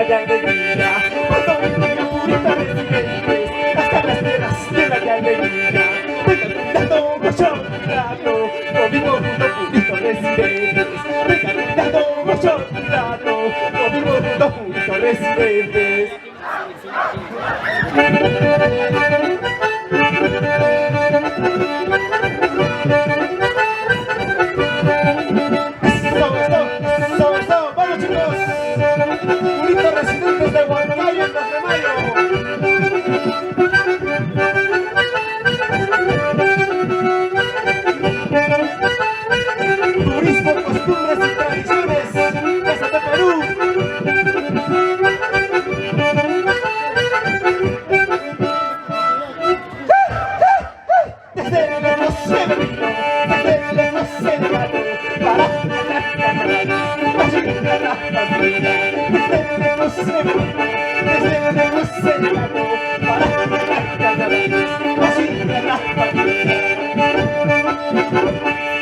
la galería, cuando venga purita residentes, hasta las tierras de la galería. Venga cuidado, mucho cuidado, conmigo junto purito residentes. Venga cuidado, mucho cuidado, conmigo junto purito residentes. ¡Vamos chicos! Puritos residentes de Huancayo en 2 de mayo. Turismo, costumbres y tradiciones desde Perú. Desde lejos se vino, desde lejos se llegado, para la familia. Desde lejos se vino, desde lejos se llegado, para la familia.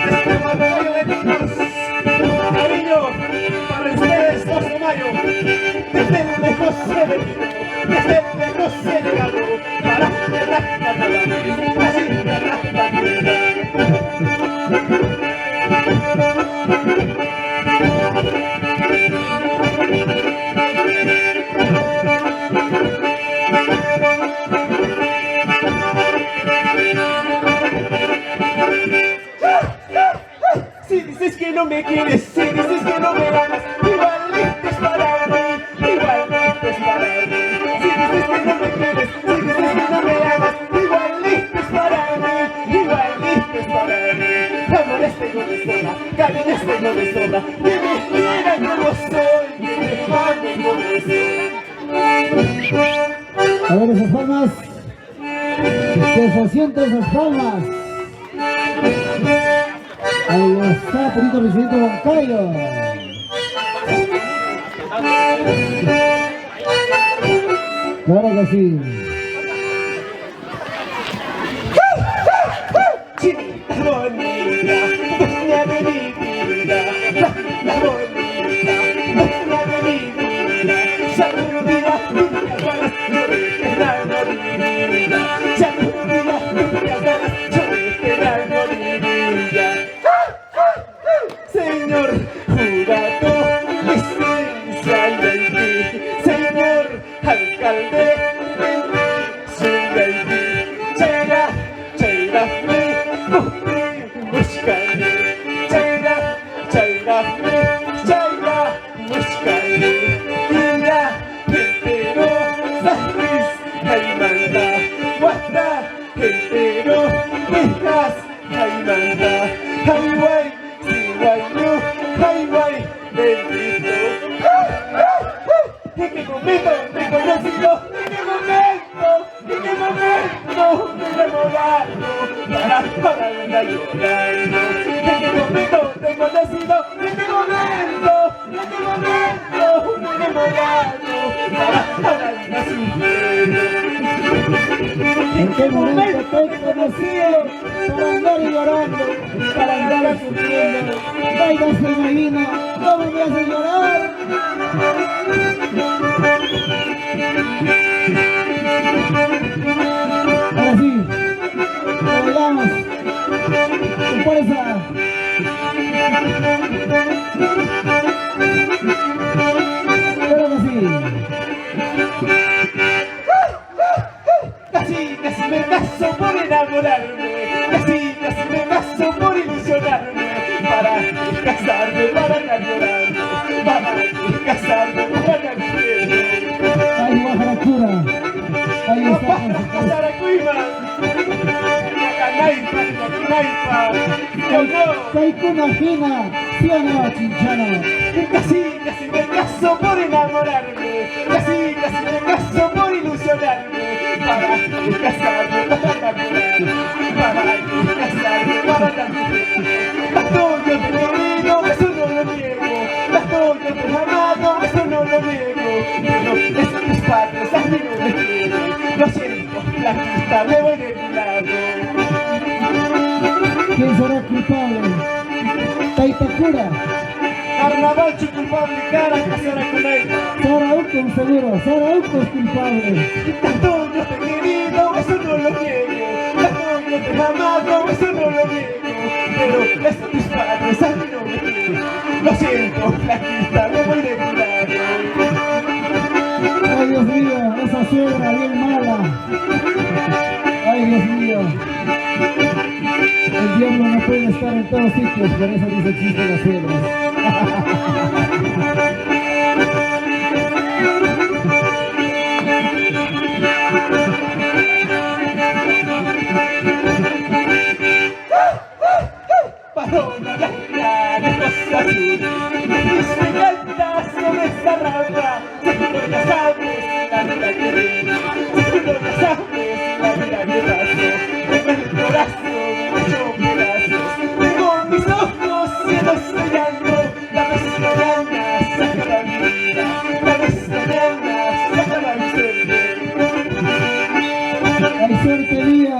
Desde Huancayo venimos, cariño, para ustedes 2 de mayo. Desde lejos se vino, desde lejos se llegado, para la familia. Si dices que no me quieres, si dices que no me amas, igualito es para mí, igualito es para mí. Si dices que no me quieres, si dices que no me amas, igualito es para mí, igualito es para mí. Amores tengo de sobra, cariños tengo de sobra, que me quieran como soy, que me amen como soy. A ver esas palmas, que se sienten esas palmas. Ahí está, Purito Residente Huancayo. Claro que sí. Chinita bonita, dueña de mi vida, la bonita, dueña de mi vida, ya no olvida, nunca ganas, yo esperando mi vida, ya no olvida, nunca ganas, yo esperando mi vida. Señor jurado, licencia y ID, señor alcalde, su ID, Chaira, Chaira, me, buscale, Chaira, Chaira, me, Chaira, buscale, Mira, entero, Sahis, Caimanda, Guata, entero, Hijas, Caimanda, Highway, Siwayu, Highway, bendito. ¿En qué momento me he conocido? ¿En qué momento? ¿En qué momento me he enamorado? Para una llorando. ¿En qué momento te he conocido? ¿En qué momento? ¿En qué momento me he enamorado? Para una sufriendo. ¿En qué momento te he conocido? Para andar llorando, para andar sufriendo. Vaya, se imagina cómo me hace llorar. Ahora sí, lo bailamos con fuerza. Claro que sí. Casi me caso por enamorarme, casi me caso por ilusionarme, para casarme, para enamorarme, para casarme, para enamorarme. Ahí va Jaracura. Ahí está. Casaracuima, Yacanaipa, Yacanaipa, Caicuna fina, ¿sí o no, Chinchano? casi me caso por enamorarme, casi me caso por ilusionarme, para casarme, para enamorarme, para casarme, para enamorarme. Las tuyas de querido, eso no lo niego, las tuyas de amado, eso no lo niego, pero es mis padres, a mí no me quieren, lo siento, la pista me voy de mi lado. ¿Quién será culpable? Taitacura. carnaval, soy culpable, cara, casera con él. Sara Ucco, seguro, Sara Ucco es culpable. Tanto yo te he querido, eso no lo niego. Tanto yo te he amado, eso no lo niego. Pero es que tus padres a mí no me quieren. Lo siento, flaquita, me voy de tu lado. Ay, Dios mío, esa suegra bien mala. Ay, Dios mío. El diablo no puede estar en todos sitios, por eso dice existen las suegras. Paloma blanca de costa azul, mis gigantas sobre esta rama. Seguro ya sabes la vida que vivo, seguro ya sabes la vida que paso. Tengo el corazón hecho pedazos, tengo mis ojos cielos soñando. La vez mañana se acaba mi vida, la vez mañana se acaba mi suerte. Hay suerte mía.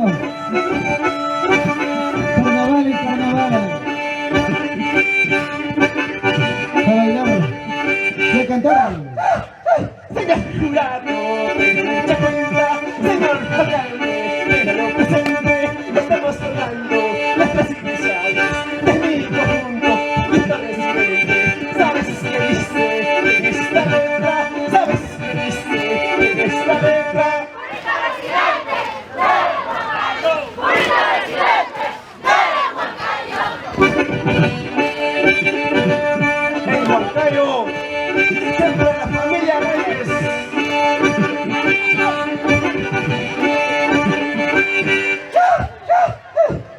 Carnaval y carnaval. A bailar. Y a cantar. Señor jurado, tengo mucha cuenta, señor alcalde, téngalo presente, estamos formando nuestras iniciales de mi conjunto, y esto resistente. ¿Sabes qué dice en esta letra? ¿Sabes qué dice en esta letra? En Huancayo, siempre la familia Reyes.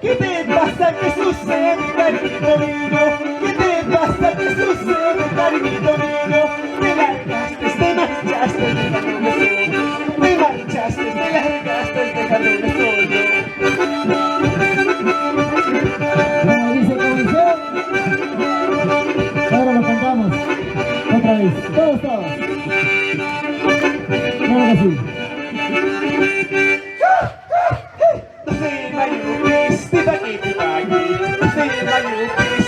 ¿Qué te pasa? ¿Qué sucede, cariñito mío? ¿Qué te pasa? ¿Qué sucede, cariñito mío? Te largaste, te marchaste, dejándome solo. Te marchaste, te largaste, dejándome solo. Como dice el comisor. Ahora lo cantamos. Otra vez. Todos. Claro que sí. No sé, mayupis, tipaki, no sé, mayupis,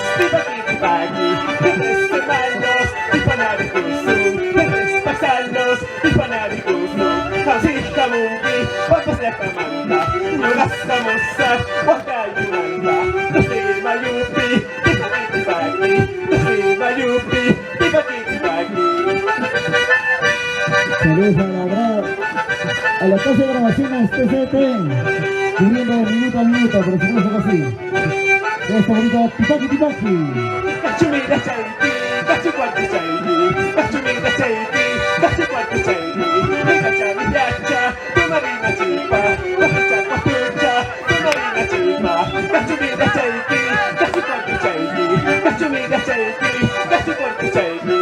tipaki, de 3 semanas, tipanarikusun, de 3 pasalos, tipanarikusun, así kamuki, vamos de Atamanta, no las camosa, wakayumanda, no sé, mayupi, tipaki, no sé, mayupi, tipaki. Saludos a la casa de grabaciones TCT, viviendo de minuto a minuto, por supuesto que sí. Esta bonita Tipaki. Kachumira chaiti, kachukwati chaiti, kachumira chaiti, kachukwati chaiti, kachami yacha, tu marina chipa, kachacha papucha, tu marina chipa, kachumira chaiti, kachukwati chaiti, kachumira chaiti, kachukwati chaiti,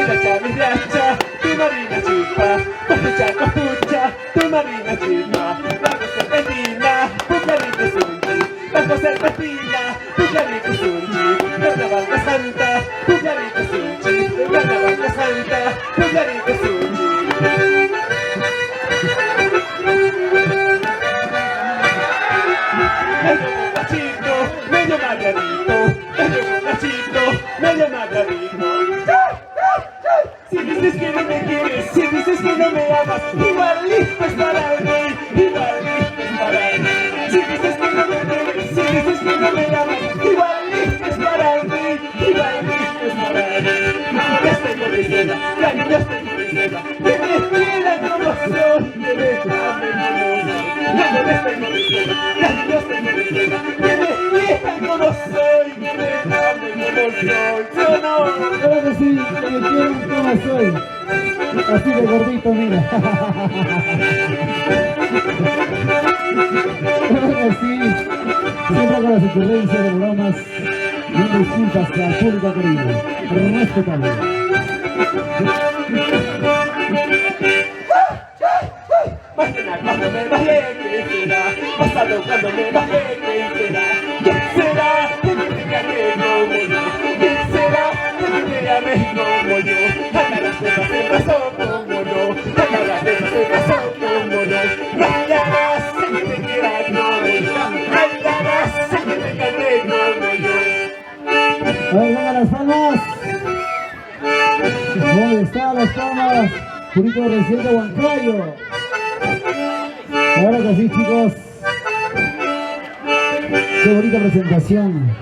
kachami yacha, tu marina chipa, kachacha papucha, tu marina chipa, bago serpentina, pucarito sunji, bago serpentina, pucarito sunji, carnaval de Santa, pucarito sunji, carnaval de Santa, pucarito sunji. Medio margarito, medio margarito. Si dices que no me quieres, si dices que no me amas, igualito es para mí, igualito es para mí. Si dices que no me quieres, si dices que no me amas, igualito es para mí, igualito es para mí. Ya estoy con mi seda, ya estoy con mi seda, que me quieran como soy, que me amen como soy. Ya estoy con mi seda, ya estoy con mi seda, que me quieran como soy, que me amen como soy. ¿Sí o no? Claro que sí, que me quieren como soy. Así de gordito, mira. Claro que sí. Siempre con las ocurrencias de bromas. Bien disculpas al público querido. Respetable. Mañana cuando me bajé, ¿quién será? Pasado cuando me bajé, ¿quién será? ¿Quién será? ¿Quién te llame como yo? ¿Quién será? ¿Quién te llame como yo? Andarás de más se pasó como yo. Andarás de más se pasó como yo. Andarás, sé que te quiera como yo. Andarás, sé que te cante como yo. A ver, vengan las palmas. ¿Dónde están las palmas? Purito recién de Huancayo. Claro que sí, chicos. Qué bonita presentación.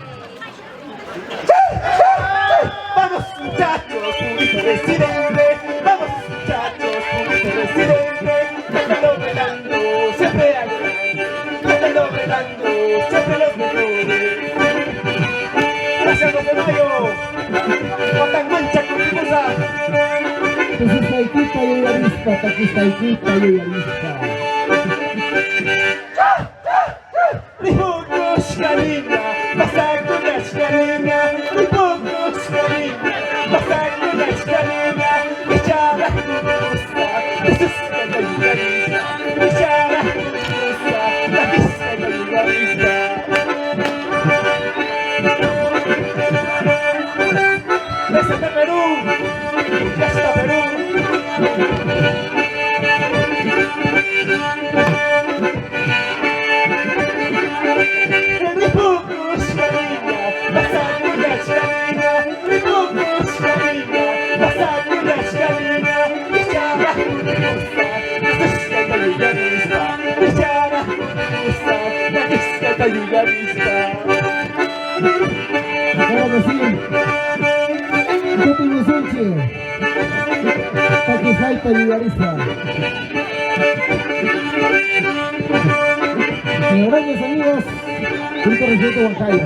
Vamos muchachos, purito residente. Vamos muchachos, purito residente. Cántalo bailando, siempre adelante. Cántalo bailando, siempre los mejores. Gracias, 2 de mayo. Matan mancha con cosa. Pues esta equipa y la lista, taquista equipa y la lista. Ripokos karina, pasakonas karina. Ripokos karina, pasakonas karina. Bicara kusa, kususka kayugarista. Bicara kusa, takiska kayugarista. Ya está Perú, ya está Perú. Claro que sí. ¿Qué tiene Sánchez? Taquizaita Vigarista. Señores amigos, Purito Residente Huancayo.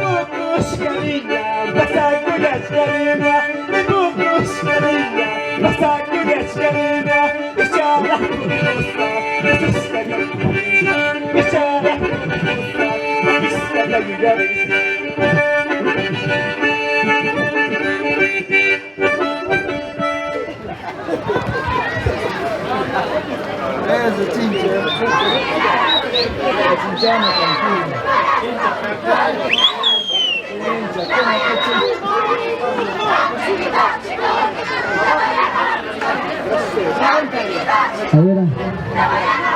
Eso, chinche. Chinchano, tranquilo. A ver.